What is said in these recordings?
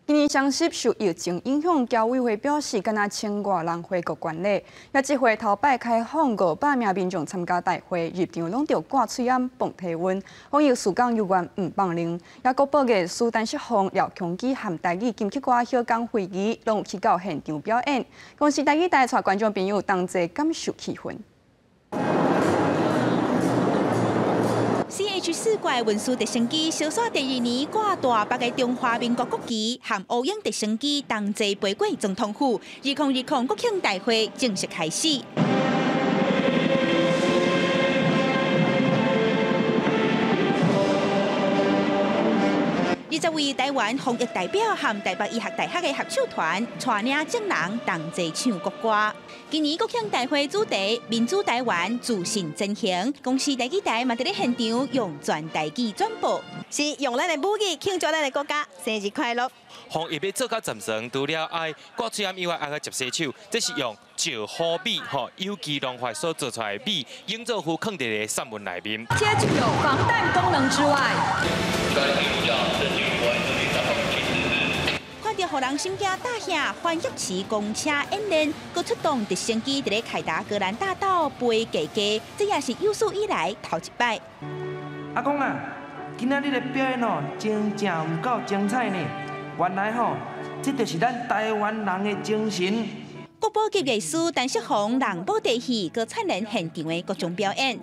今年双十受疫情影响，侨委会表示，敢若1000多人回国观礼。也这回头摆开放500名民众参加大会，入场拢着挂嘴烟、放体温。防疫事工有关唔放零。也国宝艺术陈锡宏、廖强基和台语金曲歌小港会议，拢有去到现场表演。公司台语台带观众朋友同齐感受气氛。 CH4怪运输直升机小耍第2年挂大8个中华民国国旗，和乌鹰直升机同齐飞过总统府。2020国庆大会正式开始。 20位台湾防疫代表和台北医学大学的合唱团，带领众人同齐唱国歌。今年国庆大会主题“民主台湾，自信真行”。公司台语台嘛，在现场用全台语转播，是用咱的母语庆祝咱的国家生日快乐。防疫要做到暂时，除了爱挂嘴烟以外，还要接洗手，这是用石好米有机溶化所做出来的米，营造出放在个散文内面。皆具有防弹功能之外。 看到互人心惊胆吓，欢喜市公车演练，佮出动直升机伫咧凯达格兰大道飞架架，这也是有史以来头一摆。阿公啊，今仔日的表演真正唔够精彩呢。原来这就是咱台湾人的精神。国宝级艺术陈锡宏人保地戏，佮灿烂现场的各种表演。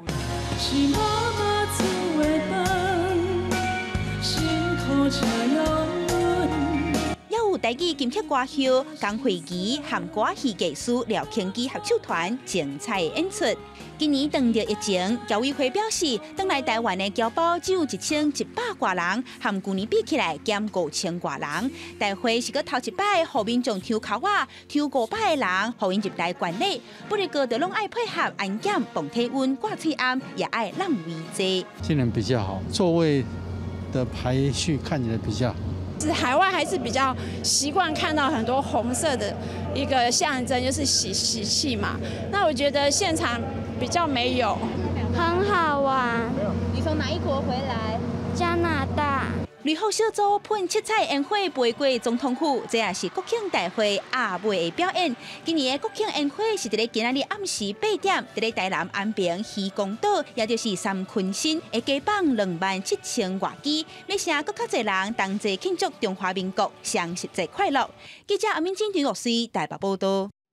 也有台语金曲歌后江惠琪和歌戏艺术廖庆基合唱团精彩演出。今年当着疫情，侨委会表示，返来台湾的侨胞只有1100多人，和去年比起来减5000多人。大会是个头一摆，互民众抽口啊，抽500个人，互因入来观礼。不过个都拢爱配合安检、放体温、挂嘴烟，也爱让位坐。今年比较好，座位的排序看起来比较好。 海外还是比较习惯看到很多红色的一个象征，就是喜气嘛。那我觉得现场比较没有，很好玩。你从哪一国回来？加拿大。旅后小组喷七彩烟火飞过总统府，这也是国庆大会下尾的表演。今年的国庆烟火是伫咧今仔日暗时8点，伫咧台南安平渔光岛，也就是三坤新，会加放27000外机，要请更较侪人同齐庆祝中华民国双十节快乐。记者阿敏金、陈玉水台北报道。